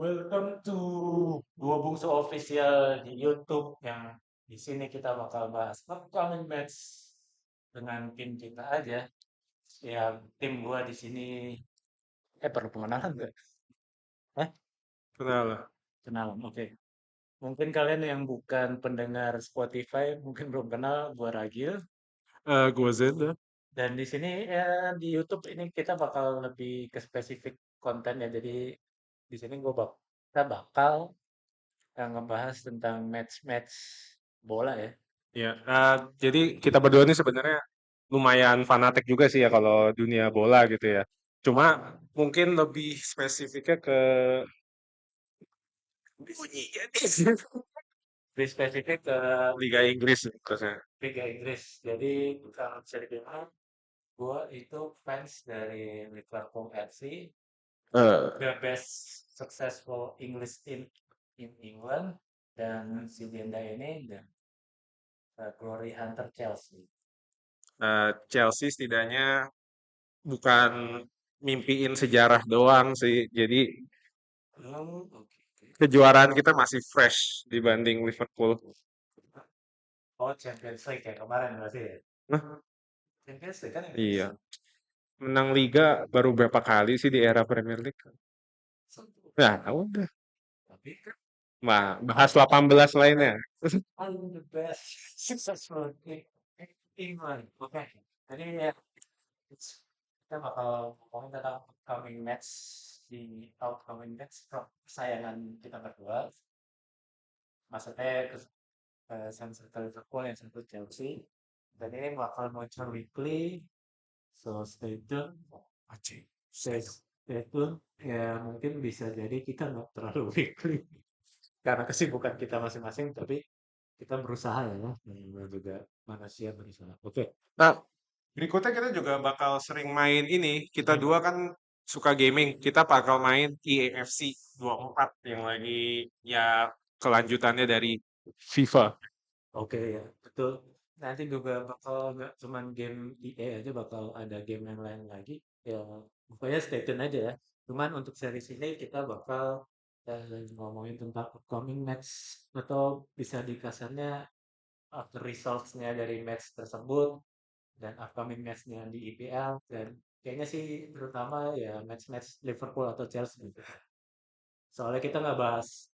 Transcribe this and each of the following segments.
Welcome to Dua Bungsu Official di YouTube yang di sini kita bakal bahas upcoming match dengan tim kita aja. Ya, tim gua di sini perlu pengenalan nggak? Eh, Kenal lah. kenalan. Oke. Mungkin kalian yang bukan pendengar Spotify mungkin belum kenal gua Ragil Gua Zenda. dan di sini ya di YouTube ini kita bakal lebih ke spesifik konten ya. Jadi di sini kita bakal ngebahas tentang match-match bola ya. Ya, jadi kita berdua ini sebenarnya lumayan fanatik juga sih ya kalau dunia bola gitu ya. Cuma mungkin lebih spesifiknya ke bunyi ya. Lebih spesifik ke Liga Inggris maksudnya. Liga Inggris. Jadi kalau bisa dibilang gue itu fans dari Liverpool FC, Eh, the best successful English team in England, dan si Denda ini dan Glory Hunter Chelsea. Chelsea setidaknya bukan mimpiin sejarah doang sih. Jadi Oh, oke. kejuaraan kita masih fresh dibanding Liverpool. Oh, Champions League ya kemarin berarti ya. Nah, Champions League kan Inggris. iya. Menang Liga baru berapa kali sih di era Premier League? Satu. Nah, udah. Tapi kan Bahas 18 lainnya. I'm the best successful in England. Oke. Jadi ya kita bakal ngomongin tentang upcoming match di upcoming match kesayangan kita berdua. Maksudnya yang satu Liverpool, yang satu Chelsea. Dan ini bakal muncul weekly. So stay tune. Aceh. Stay tune. Ya mungkin bisa jadi kita nggak terlalu weekly. Karena kesibukan kita masing-masing. Tapi kita berusaha ya. Dan juga manusia berusaha. Oke. Nah, berikutnya kita juga bakal sering main ini. Kita dua kan suka gaming. Kita bakal main EAFC 24 yang lagi ya kelanjutannya dari FIFA. Oke ya, betul. Nanti juga bakal nggak cuman game EA aja, bakal ada game yang lain lagi. Ya, pokoknya stay tune aja ya. Cuman untuk series ini kita bakal ngomongin tentang upcoming match atau bisa dikasarnya after results-nya dari match tersebut dan upcoming match-nya di IPL dan kayaknya sih terutama ya match-match Liverpool atau Chelsea gitu. Soalnya kita nggak bahas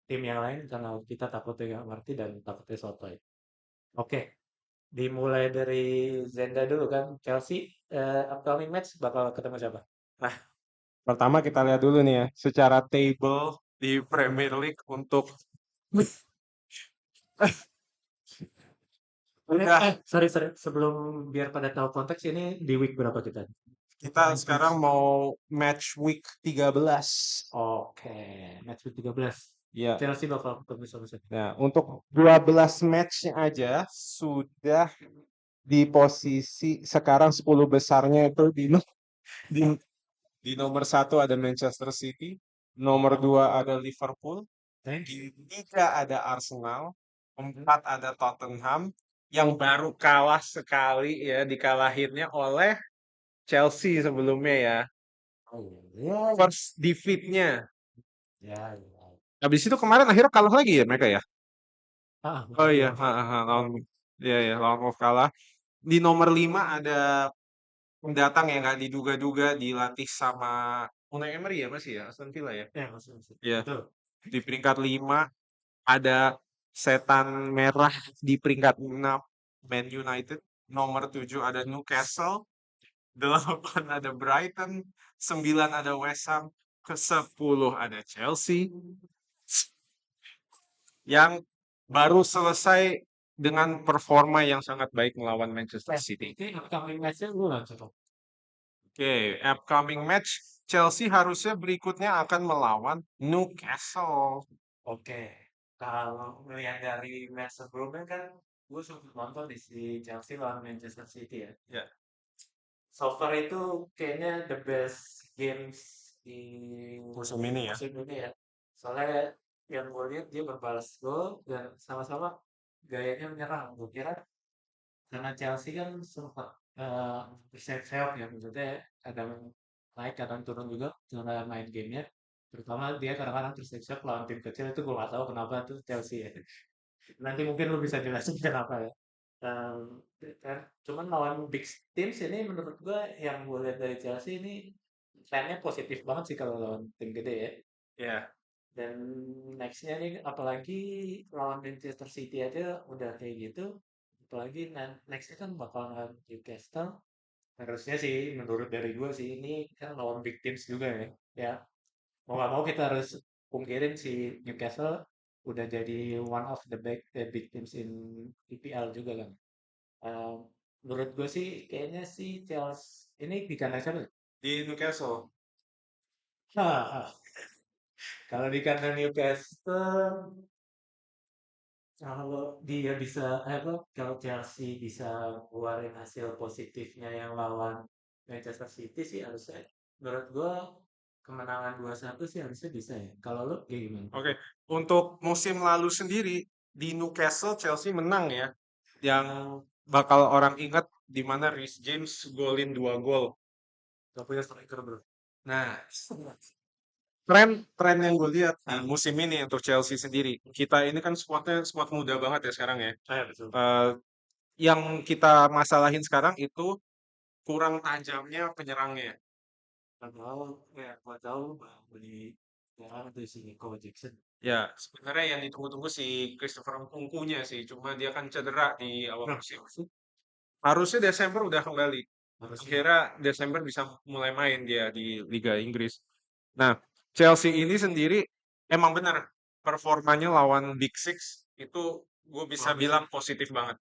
tim yang lain karena kita takutnya nggak ngerti dan takutnya sotoy. Oke. Dimulai dari Zenda dulu kan. Chelsea upcoming match bakal ketemu siapa? Nah, pertama kita lihat dulu nih ya, secara table di Premier League untuk udah Sorry, sorry. Sebelum biar pada tahu konteks ini di week berapa kita? kita sekarang mau match week 13. Oke, match week 13. Ya. Chelsea bakal ketemu sama siapa? Nah, untuk 12 matchnya aja sudah di posisi sekarang 10 besarnya itu di Di nomor satu ada Manchester City, nomor dua ada Liverpool, Thank di you. tiga ada Arsenal, empat ada Tottenham, yang baru kalah sekali ya, dikalahinnya oleh Chelsea sebelumnya ya. Oh iya. First defeat-nya. Ya, ya. Habis itu kemarin akhirnya kalah lagi ya mereka ya. Oh Lagi iya, ya. lawan ya ya lawan Wolves kalah. Di nomor 5 ada pendatang yang nggak diduga-duga dilatih sama Unai Emery ya masih ya Aston Villa ya. Ya, masih, masih. Ya, Betul. di peringkat 5 ada setan merah di peringkat 6 Man United, nomor 7 ada Newcastle, 8 ada Brighton, 9 ada West Ham, ke-10 ada Chelsea yang baru selesai dengan performa yang sangat baik melawan Manchester City. Ini upcoming match-nya lu langsung. Oke, upcoming match Chelsea harusnya berikutnya akan melawan Newcastle. Oke, kalau melihat dari match sebelumnya kan gue sempat nonton di si Chelsea lawan Manchester City ya. Ya, So far itu kayaknya the best games di musim ini ya. musim ini ya. Soalnya yang gue lihat dia berbalas gol dan sama-sama gayanya menyerang. Gue kira karena Chelsea kan sempat seok ya, maksudnya kadang naik kadang turun juga cara main gamenya. Terutama dia kadang-kadang tersiksa lawan tim kecil itu gue nggak tahu kenapa tuh Chelsea ya. Nanti mungkin lu bisa jelasin kenapa ya. Em, cuman lawan big teams ini menurut gue yang gue lihat dari Chelsea ini trennya positif banget sih kalau lawan tim gede ya. Ya, Dan nextnya nih apalagi lawan Manchester City aja udah kayak gitu. Apalagi nextnya kan bakal lawan Newcastle. Harusnya sih menurut dari gue sih ini kan lawan big teams juga ya. Ya mau nggak mau kita harus pungkirin si Newcastle udah jadi one of the big teams in EPL juga kan. Eh, menurut gue sih kayaknya sih Chelsea ini di kandang siapa ya? di Newcastle. Hah, kalau di kandang Newcastle, kalau dia bisa apa? Kalau Chelsea bisa keluarin hasil positifnya yang lawan Manchester City sih harusnya menurut gue kemenangan 2-1 sih harusnya bisa ya. Kalau lo kayak gimana? Oke, untuk musim lalu sendiri di Newcastle Chelsea menang ya. Yang bakal orang ingat di mana Reece James golin 2 gol. Gak punya striker bro. Nah, tren yang gue lihat di musim ini untuk Chelsea sendiri, kita ini kan skuadnya skuad muda banget ya sekarang ya. Betul. Eh, yang kita masalahin sekarang itu kurang tajamnya penyerangnya. Padahal ya gua tahu beli sekarang tuh si Nico Jackson. Ya, sebenarnya yang ditunggu-tunggu si Christopher Nkunkunya sih, cuma dia kan cedera di awal Nah, musim. maksud Harusnya Desember udah kembali. harusnya Akhirnya Desember bisa mulai main dia di Liga Inggris. Nah, Chelsea ini sendiri emang benar performanya lawan Big Six itu gue bisa bagus ya. bilang positif banget.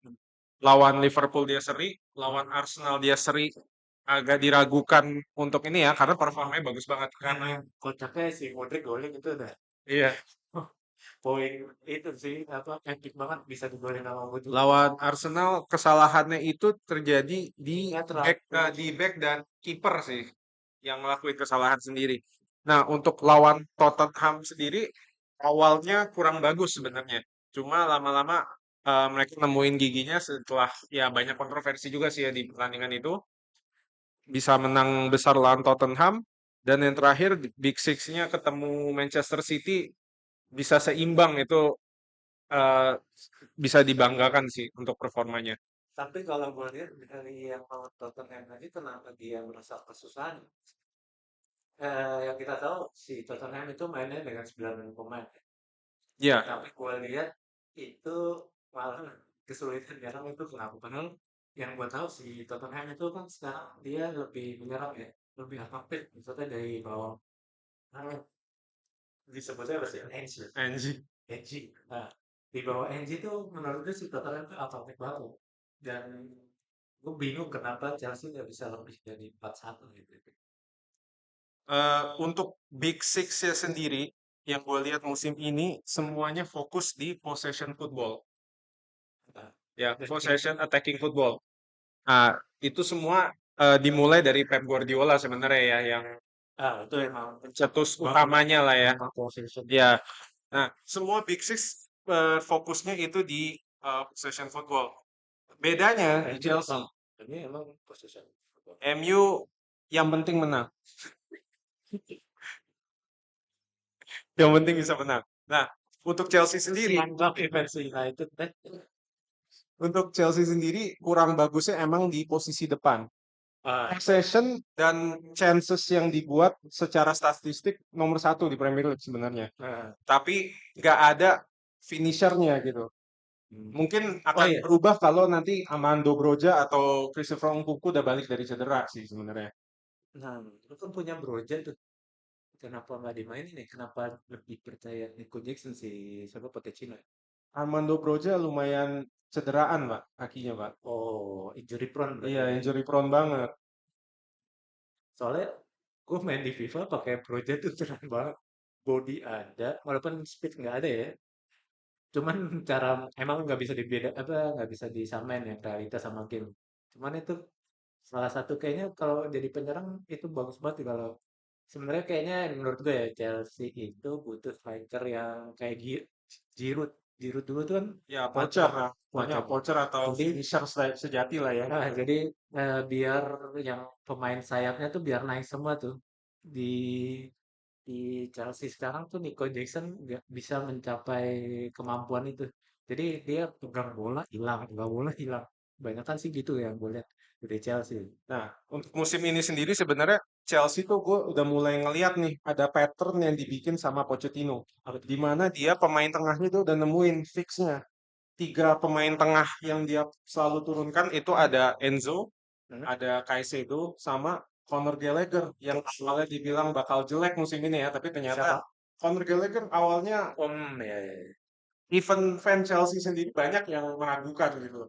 Lawan Liverpool dia seri, lawan Arsenal dia seri. Agak diragukan untuk ini ya karena performanya bagus banget. Karena Kocaknya si Modric golin itu udah iya, poin itu sih apa epic banget bisa digolin sama Modric. lawan Arsenal kesalahannya itu terjadi di Iya back dan kiper sih yang ngelakuin kesalahan sendiri. Nah, untuk lawan Tottenham sendiri awalnya kurang bagus sebenarnya. Cuma lama-lama mereka nemuin giginya setelah ya banyak kontroversi juga sih ya di pertandingan itu bisa menang besar lawan Tottenham dan yang terakhir di Big Six-nya ketemu Manchester City bisa seimbang itu eh, bisa dibanggakan sih untuk performanya. tapi kalau gue lihat dari yang lawan Tottenham tadi kenapa dia merasa kesusahan? Yang kita tahu si Tottenham itu mainnya dengan 9 pemain. Ya, Tapi gue lihat itu malah kesulitan nyerang itu kenapa? Padahal yang gue tahu si Tottenham itu kan sekarang dia lebih menyerang ya, lebih aktif. Maksudnya dari bawah, nah, disebutnya apa sih? NG. Angie. NG. Nah, di bawah NG itu menurut gue si Tottenham itu aktif banget. Dan gue bingung kenapa Chelsea nggak bisa lebih dari 4-1 gitu. Untuk Big Six-nya sendiri, yang gue lihat musim ini semuanya fokus di possession football. Nah, Ya, dan possession attacking football. Nah, itu semua dimulai dari Pep Guardiola sebenarnya ya, yang itu emang cetus banget utamanya lah ya. tentang possession. Ya, nah semua Big Six fokusnya itu di possession football. Bedanya Nah, di ini Chelsea, emang ini emang possession. MU yang penting menang, yang penting bisa menang. Nah, untuk Chelsea sendiri, Mantap Events United. untuk Chelsea sendiri kurang bagusnya emang di posisi depan. Ah, Possession dan chances yang dibuat secara statistik nomor satu di Premier League sebenarnya. nah, Tapi nggak ada finishernya gitu. hmm. Mungkin Oh akan iya, berubah kalau nanti Amando Broja atau Christopher Nkunku udah balik dari cedera sih sebenarnya. nah, lu kan punya Broja tuh. Kenapa nggak dimainin nih? Kenapa lebih percaya Nico Jackson sih? Siapa pakai Cina? Armando Broja lumayan cederaan, Pak, kakinya, Pak. Oh, injury prone Iya, berarti ya. injury prone banget. Soalnya gue main di FIFA pakai Broja tuh keren banget. Body ada, walaupun speed nggak ada ya. Cuman cara emang nggak bisa dibeda apa nggak bisa disamain ya realitas sama game. Cuman itu salah satu kayaknya kalau jadi penyerang itu bagus banget sih kalau sebenarnya kayaknya menurut gue ya Chelsea itu butuh striker yang kayak Giroud. Giroud dulu tuh kan Ya, Pocher, poacher lah. Pokoknya Pocher. poacher atau Jadi finisher sejati lah ya. jadi biar yang pemain sayapnya tuh biar naik semua tuh di di Chelsea sekarang tuh Nico Jackson nggak bisa mencapai kemampuan itu. Jadi dia pegang bola hilang, pegang bola hilang. Banyak kan sih gitu yang gue lihat dari Chelsea. Nah, untuk musim ini sendiri sebenarnya Chelsea tuh gue udah mulai ngeliat nih ada pattern yang dibikin sama Pochettino. Apa tuh? Di mana dia pemain tengahnya tuh udah nemuin fixnya. Tiga pemain tengah yang dia selalu turunkan itu ada Enzo, Hmm? ada Caicedo, sama Conor Gallagher yang awalnya dibilang bakal jelek musim ini ya, tapi Siapa? ternyata Conor Gallagher awalnya Ya, ya, ya. even fan Chelsea sendiri banyak yang meragukan gitu.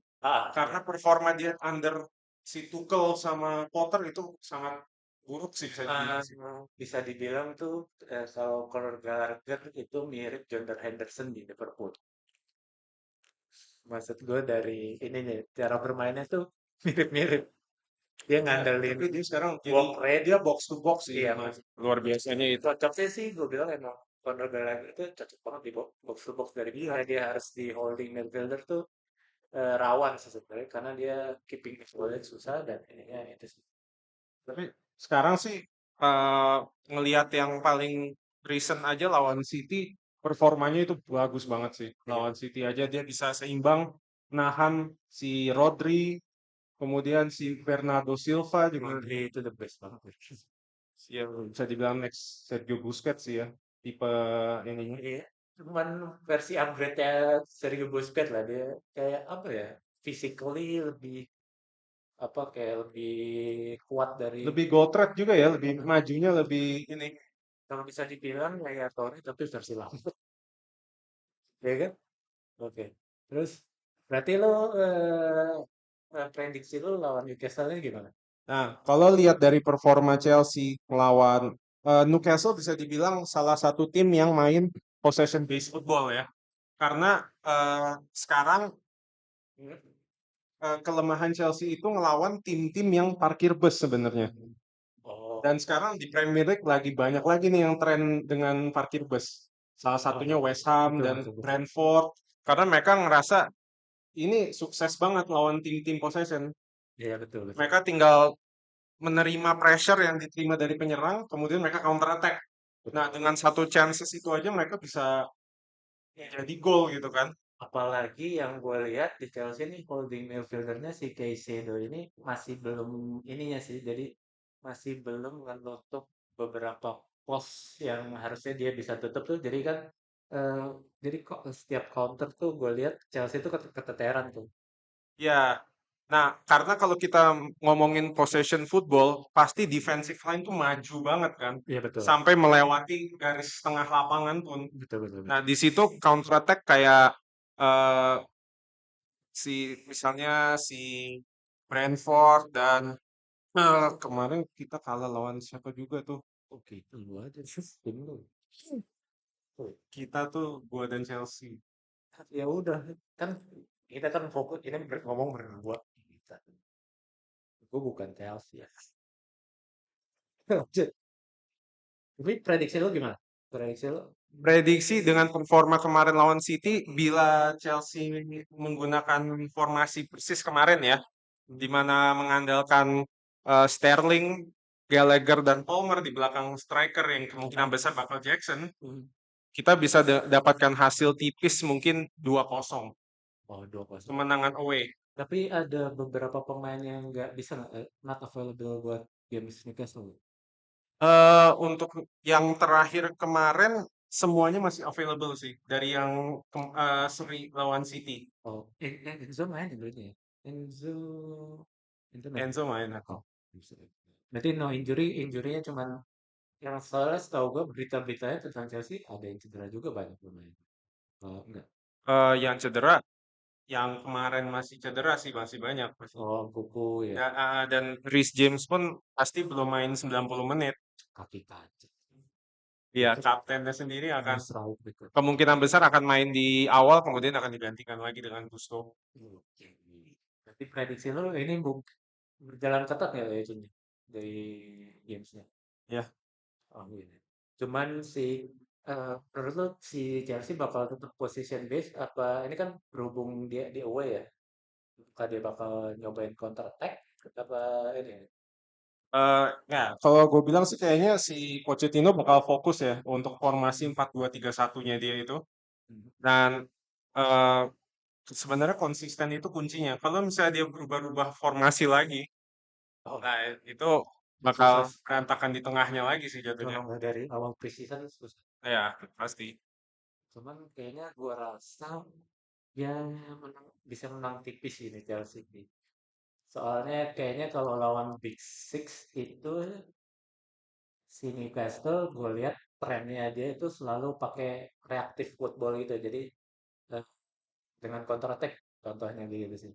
Karena Ya. performa dia under si Tuchel sama Potter itu sangat buruk sih bisa Eh, dibilang sih. bisa dibilang tuh kalau Conor Gallagher itu mirip Jordan Henderson di Liverpool. Maksud gue dari ininya cara bermainnya tuh mirip-mirip. Dia Ya, ngandelin tapi dia sekarang jadi work rate. dia box to box sih Iya, emang Mas. luar biasanya itu. Cocoknya sih gue bilang emang Conor Gallagher itu cocok banget di box to box dari mana dia harus di holding midfielder tuh rawan sih sebenarnya karena dia keeping bola susah dan ininya itu sih. Tapi sekarang sih ngelihat yang paling recent aja lawan City performanya itu bagus banget sih. Iya, Lawan City aja dia bisa seimbang nahan si Rodri, kemudian si Bernardo Silva juga Rodri itu the best banget. ya bisa dibilang next Sergio Busquets sih ya tipe ininya. Iya, cuman versi upgrade-nya Sergio Busquets lah dia kayak apa ya? Physically lebih apa kayak lebih kuat dari Lebih gotret juga ya, lebih mm, majunya lebih ini. kalau bisa dibilang kayak Toni tapi versi lama, ya kan? Oke. Terus berarti lo prediksi lo lawan Newcastle ini gimana? Nah, kalau lihat dari performa Chelsea melawan Newcastle bisa dibilang salah satu tim yang main possession based football ya. Karena sekarang Hmm? kelemahan Chelsea itu ngelawan tim-tim yang parkir bus sebenarnya. Oh, Dan sekarang di Premier League lagi banyak lagi nih yang tren dengan parkir bus. Salah oh, satunya West Ham betul dan betul betul. Brentford. Karena mereka ngerasa ini sukses banget lawan tim-tim possession. Iya betul betul. Mereka tinggal menerima pressure yang diterima dari penyerang, kemudian mereka counter attack. Nah, Betul. dengan satu chances itu aja mereka bisa ya, jadi gol gitu kan. Apalagi yang gue lihat di Chelsea ini holding midfieldernya si Caicedo ini masih belum ininya sih, jadi masih belum menutup beberapa pos yang harusnya dia bisa tutup tuh. Jadi kan, eh, jadi kok setiap counter tuh gue lihat Chelsea tuh keteteran tuh. Ya. Nah, karena kalau kita ngomongin possession football, pasti defensive line tuh maju banget kan. Iya betul, Sampai melewati garis tengah lapangan pun. betul betul Nah, betul. di situ counter attack kayak eh, si misalnya si Brentford dan kemarin kita kalah lawan siapa juga tuh. Oke, itu lu aja sih, tim lu. Tuh, Kita tuh gua dan Chelsea. ya udah kan kita kan fokus ini ngomong berdua kita. Gue bukan Chelsea ya. Tapi prediksi lu gimana? Prediksi lu? Prediksi dengan performa kemarin lawan City, bila Chelsea menggunakan formasi persis kemarin ya, di mana mengandalkan Sterling, Gallagher dan Palmer di belakang striker yang kemungkinan besar bakal Jackson, Hmm. kita bisa dapatkan hasil tipis mungkin 2-0 Oh, 2-0. kemenangan away. Tapi ada beberapa pemain yang nggak bisa nggak, not available buat games Newcastle. Untuk yang terakhir kemarin semuanya masih available sih dari yang seri lawan City. Oh, Enzo main ya berarti ya? Enzo, Enzo main. Enzo main. Oh, bisa. Berarti no injury, injury-nya cuman yang soalnya setahu gue berita-beritanya tentang Chelsea ada yang cedera juga banyak pemain. Oh, enggak. Yang cedera, yang kemarin masih cedera sih masih banyak pasti. Oh, kuku ya, Dan Reece James pun pasti belum main 90 menit. kaki kaca. Ya, Itu kaptennya sendiri akan Musrau berikut. kemungkinan besar akan main di awal, kemudian akan digantikan lagi dengan Gusto. Oke. Berarti prediksi lo ini berjalan ketat ya itunya dari gamesnya. Ya, Oh iya. Cuman si menurut lo si Chelsea bakal tetap position base apa ini kan berhubung dia di away ya? Apakah dia bakal nyobain counter attack apa ini? Ya, kalau gue bilang sih kayaknya si Pochettino bakal fokus ya untuk formasi 4-2-3-1-nya dia itu. Mhm. Dan eh, sebenarnya konsisten itu kuncinya. Kalau misalnya dia berubah-ubah formasi lagi, Oh, nah itu bakal susah sih. berantakan di tengahnya lagi sih jatuhnya. Kalau nggak dari awal preseason susah. Ya, pasti. Cuman kayaknya gua rasa ya bisa menang tipis ini Chelsea. Soalnya kayaknya kalau lawan Big Six itu si Newcastle gue lihat trennya dia itu selalu pakai reaktif football gitu. Jadi eh, dengan counter attack contohnya gitu sih.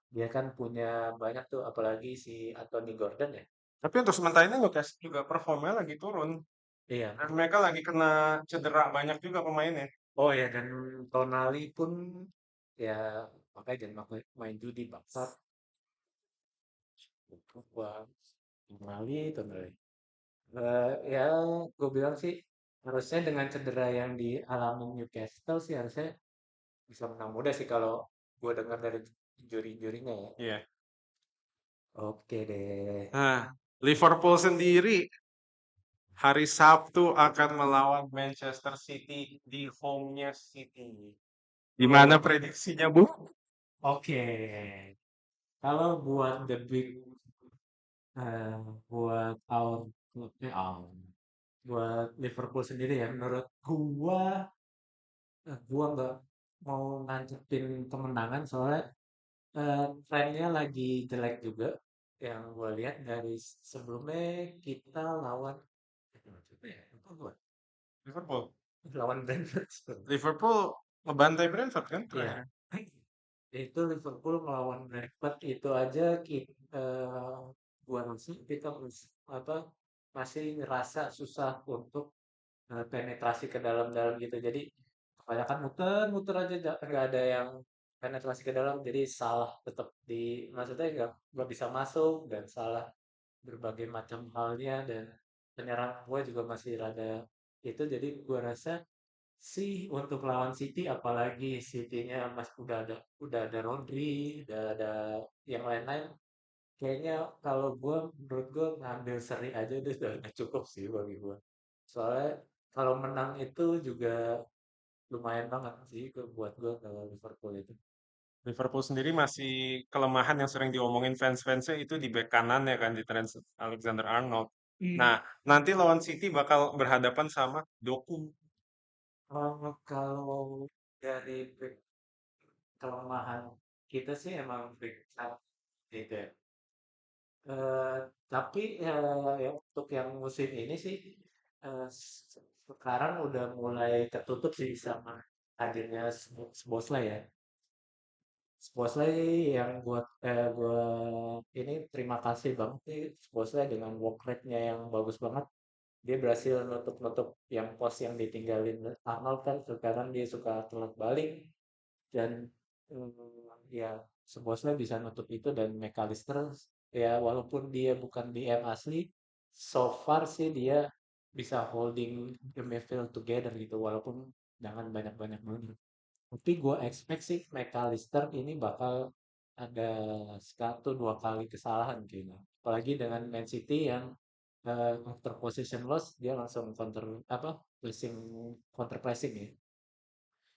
Dia kan punya banyak tuh apalagi si Anthony Gordon ya. Tapi untuk sementara ini Newcastle juga performanya lagi turun. Iya. Dan mereka lagi kena cedera banyak juga pemainnya. Oh ya dan Tonali pun ya makanya jangan main judi bangsat. Wah, Tonali. Ya, gue bilang sih harusnya dengan cedera yang dialami Newcastle sih harusnya bisa menang mudah sih kalau gue dengar dari juri-jurinya ya. Iya. Oke deh. Nah, Liverpool sendiri hari Sabtu akan melawan Manchester City di home-nya City. Gimana Oh, prediksinya, Bu? oke. Kalau buat the big, eh, buat our buat Liverpool sendiri ya, menurut gua nggak mau nancepin kemenangan soalnya trennya lagi jelek juga yang gue lihat dari sebelumnya kita lawan siapa ya? Lupa gua. Liverpool. Lawan Brentford. Liverpool ngebantai Brentford kan Iya. terakhir. Itu Liverpool melawan Brentford itu aja kita gua rasa kita apa masih ngerasa susah untuk penetrasi ke dalam-dalam gitu. Jadi kebanyakan muter-muter aja nggak ada yang penetrasi ke dalam. Jadi salah tetap di maksudnya nggak bisa masuk dan salah berbagai macam halnya dan penyerang gue juga masih rada itu. Jadi gua rasa sih untuk lawan City apalagi City-nya udah ada Rodri, udah ada yang lain-lain. Kayaknya kalau gue menurut gue ngambil seri aja udah cukup sih bagi gue. Soalnya kalau menang itu juga lumayan banget sih buat gue kalau Liverpool itu. Liverpool sendiri masih kelemahan yang sering diomongin fans-fansnya itu di bek kanan ya kan di Trent Alexander-Arnold. Nah, nanti lawan City bakal berhadapan sama Doku. Kalau dari kelemahan kita sih emang back gitu ya. Eh, tapi ya untuk yang musim ini sih sekarang udah mulai tertutup sih sama hadirnya Szoboszlai ya. Szoboszlai yang buat ini terima kasih banget nih Szoboszlai dengan work rate-nya yang bagus banget. Dia berhasil nutup-nutup yang pos yang ditinggalin Arnold kan sekarang dia suka telat balik dan ya Szoboszlai bisa nutup itu dan McAllister ya walaupun dia bukan DM asli so far sih dia bisa holding the midfield together gitu walaupun jangan banyak-banyak mundur. Tapi gue expect sih McAllister ini bakal ada satu dua kali kesalahan kayaknya. Apalagi dengan Man City yang after possession loss dia langsung pressing counter pressing ya.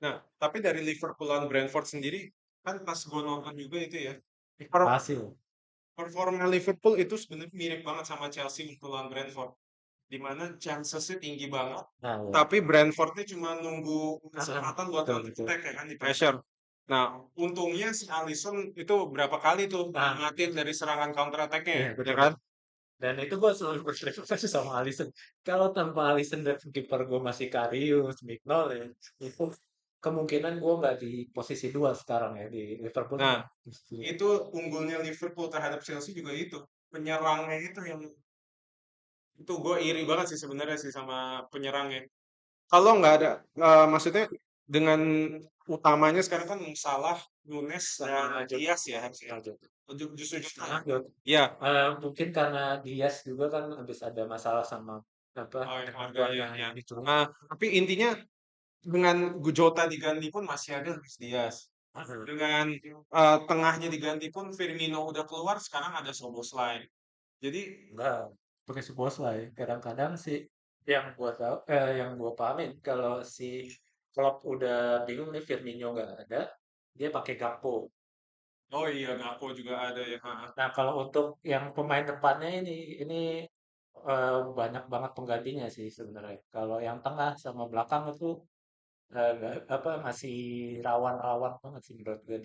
Nah, tapi dari Liverpool lawan Brentford sendiri, kan pas gue nonton juga itu ya, per- Hasil. performa Liverpool itu sebenarnya mirip banget sama Chelsea waktu lawan Brentford. Di mana chancesnya tinggi banget, Nah, ya. tapi Brentfordnya cuma nunggu kesempatan buat Betul, counter betul. attack ya kan di pressure. Nah, untungnya si Alisson itu berapa kali tuh Nah, ngatin dari serangan counter attack-nya, iya ya betul. kan? Dan itu gue selalu berterima kasih sama Alisson. Kalau tanpa Alisson dan kiper gue masih Karius, Mignolet, ya, itu kemungkinan gue nggak di posisi dua sekarang ya di Liverpool Nah, nggak posisi dua. itu unggulnya Liverpool terhadap Chelsea juga itu. Penyerangnya itu yang itu gue iri banget sih sebenarnya sih sama penyerangnya. Kalau nggak ada, maksudnya dengan utamanya sekarang kan Salah, Nunes, dan Lanjut, Dias ya harusnya. lanjut. Justru justru. Lanjut. Ya, Mungkin karena Diaz juga kan habis ada masalah sama oh, dengan keluarganya keluarganya ya. ini cuma Tapi intinya dengan Jota diganti pun masih ada Luis Diaz. Dengan tengahnya diganti pun Firmino udah keluar, sekarang ada Szoboszlai. Jadi Enggak, pakai Szoboszlai. Kadang-kadang sih yang gua pahamin kalau si Klopp udah bingung nih Firmino nggak ada, dia pakai Gakpo. oh iya Gakpo juga ada ya. Ha. Nah, kalau untuk yang pemain depannya ini banyak banget penggantinya sih sebenarnya. Kalau yang tengah sama belakang itu apa masih rawan-rawan banget sih menurut gue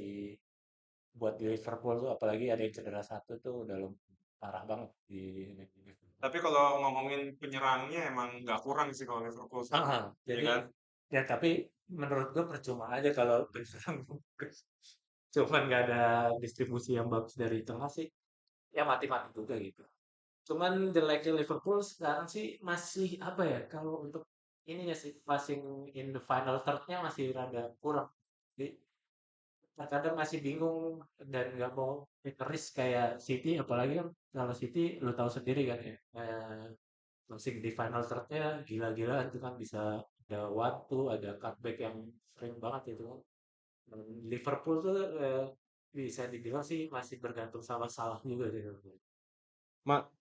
buat di Liverpool tuh, apalagi ada yang cedera satu tuh udah parah banget di Liverpool. Tapi kalau ngomongin penyerangnya emang nggak kurang sih kalau Liverpool sekarang, Ah, ya jadi kan? ya tapi menurut gue percuma aja kalau berserang cuman nggak ada distribusi yang bagus dari tengah sih, ya mati-mati juga gitu. Cuman jeleknya Liverpool sekarang sih masih apa ya, kalau untuk ini ya sih passing in the final third-nya masih rada kurang. Jadi kadang masih bingung dan nggak mau take risk kayak City, apalagi kan kalau City lo tahu sendiri kan ya, passing di final third-nya gila-gilaan itu kan bisa ada waktu, ada cutback yang sering banget itu kan. Liverpool tuh bisa dibilang sih masih bergantung sama Salah juga sih.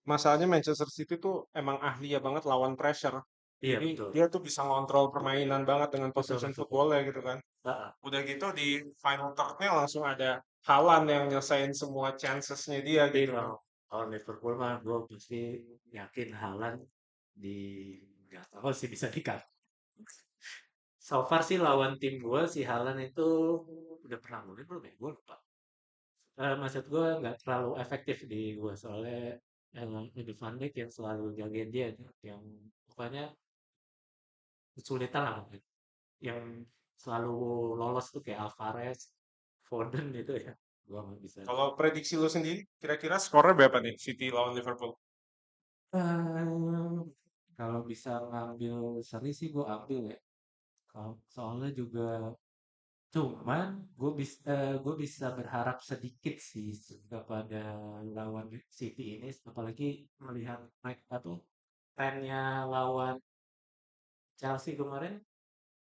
Masalahnya Manchester City tuh emang ahli ya banget lawan pressure. Iya Jadi betul, dia tuh bisa ngontrol permainan banget dengan betul possession betul. footballnya gitu kan. Ah, Udah gitu di final third-nya langsung ada Haaland yang nyelesain semua chances-nya dia tapi gitu kan. kalau Liverpool mah gue pasti yakin Haaland di nggak tahu sih bisa dikat. So far sih lawan tim gue si Haaland itu udah pernah golin belum ya? Gue lupa. Maksud gue nggak terlalu efektif di gue soalnya ada Van Dijk yang selalu jagain dia tuh, yang pokoknya kesulitan lah mungkin. Yang selalu lolos tuh kayak Alvarez, Foden itu ya. Gue nggak bisa. Kalau prediksi lu sendiri, kira-kira skornya berapa nih City lawan Liverpool? Eh, kalau bisa ngambil seri sih gue ambil ya. Kalau soalnya juga cuman gue bisa berharap sedikit sih kepada lawan City ini, apalagi melihat apa trennya lawan Chelsea kemarin.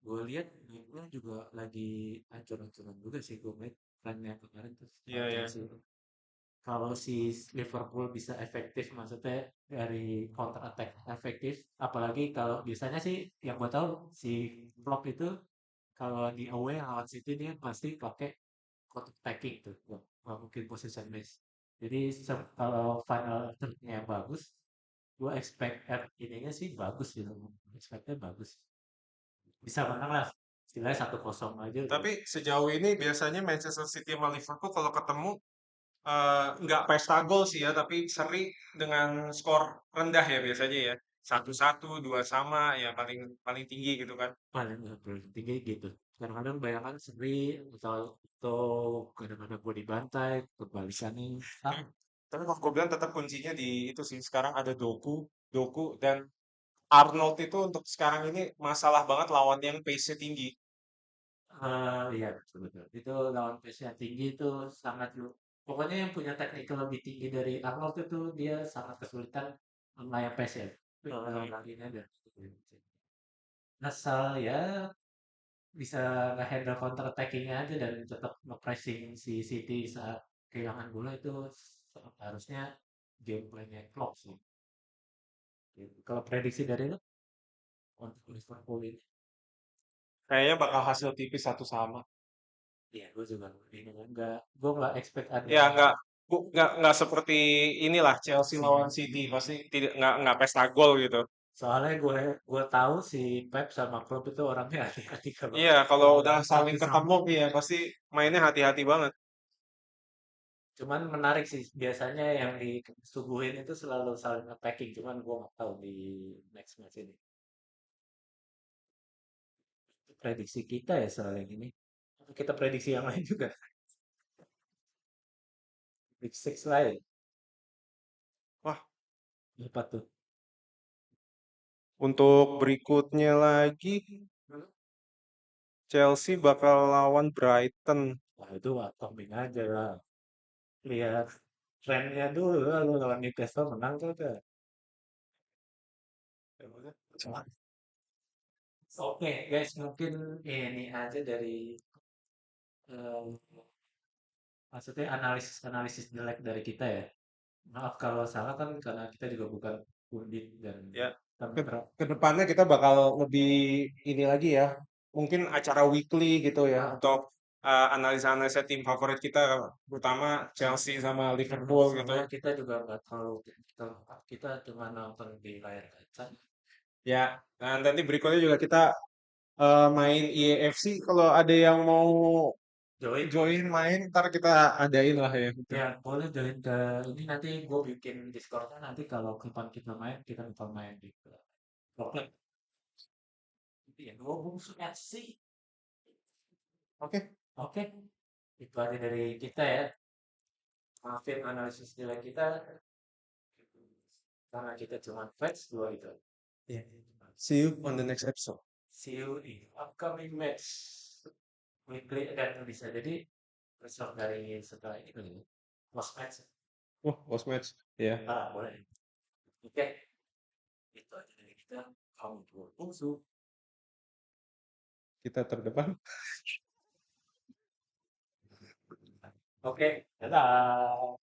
Gue lihat mainnya juga lagi ancur-ancuran juga sih gue lihat trennya kemarin tuh Iya lawan ya. Chelsea. Kalau si Liverpool bisa efektif, maksudnya dari counter attack efektif, apalagi kalau biasanya sih yang gue tahu si Klopp itu kalau di away lawan City dia pasti pakai counter attacking tuh, nggak mungkin possession base. Jadi kalau final third-nya bagus, gue expect ininya sih bagus gitu, expectnya bagus. Bisa menang lah, istilahnya 1-0 aja udah. Tapi sejauh ini biasanya Manchester City sama Liverpool kalau ketemu nggak pesta gol sih ya, tapi seri dengan skor rendah ya biasanya ya. 1-1, 2 sama, ya paling paling tinggi gitu kan. Paling tinggi gitu. Kadang-kadang bayangan seri atau kadang-kadang gue dibantai, kebalikannya. Ah, Tapi, tapi kalau gue bilang tetap kuncinya di itu sih. Sekarang ada Doku dan Arnold itu untuk sekarang ini masalah banget lawan yang pace-nya tinggi. iya betul betul. Itu lawan pace yang tinggi itu sangat lu. Pokoknya yang punya teknikal lebih tinggi dari Arnold itu dia sangat kesulitan melayang pace ya. Kali ini ada. Asal ya bisa nge-handle counter attacking-nya aja dan tetap nge-pressing si City saat kehilangan bola itu harusnya gameplaynya Klopp sih. Gitu. Kalau prediksi dari lu untuk Liverpool ini, Kayaknya bakal hasil tipis satu sama. ya gue juga ini enggak, gue nggak expect ada Ya nggak seperti inilah Chelsea si lawan City pasti tidak nggak pesta gol gitu. soalnya gue tahu si Pep sama Klopp itu orangnya hati-hati kalau Iya, kalau kalau udah satu saling sama. ketemu iya pasti mainnya hati-hati banget. Cuman menarik sih biasanya yang disuguhin itu selalu saling attacking. Cuman gue nggak tahu di next match ini. Prediksi kita ya soal yang ini. Kita prediksi yang lain juga. Big Six lain. Wah, Apa tuh? untuk berikutnya lagi Chelsea bakal lawan Brighton. Wah itu atomic aja lah. Lihat trennya dulu lalu lawan Newcastle menang tuh udah. Cuma, oke guys, mungkin ini aja dari eh, maksudnya analisis analisis jelek dari kita ya. Maaf kalau salah kan karena kita juga bukan pundit dan Ya, kami ke, terap. ke depannya kita bakal lebih ini lagi ya. Mungkin acara weekly gitu ya untuk analisa-analisa tim favorit kita, terutama Chelsea sama Liverpool gitu. Soalnya kita juga nggak terlalu kita, kita cuma nonton di layar kaca. Ya, dan nanti berikutnya juga kita main EAFC kalau ada yang mau Join, join main, ntar kita adain lah ya gitu. ya boleh join ke ini nanti gue bikin Discordnya nanti kalau kapan kita main kita bakal main di Rocket. Itu ya dua bungsu FC. Oke, Oke, itu aja dari kita ya. Maafin analisis nilai kita karena kita cuma fans dua itu. yeah. See you on the next episode. See you in upcoming match. Weekly dan bisa jadi result dari setelah ini kali ya. Lost match. Oh, post match. Ya, Ah, boleh. Oke, itu aja dari kita. Kamu dua bungsu. kita terdepan. Oke, dadah.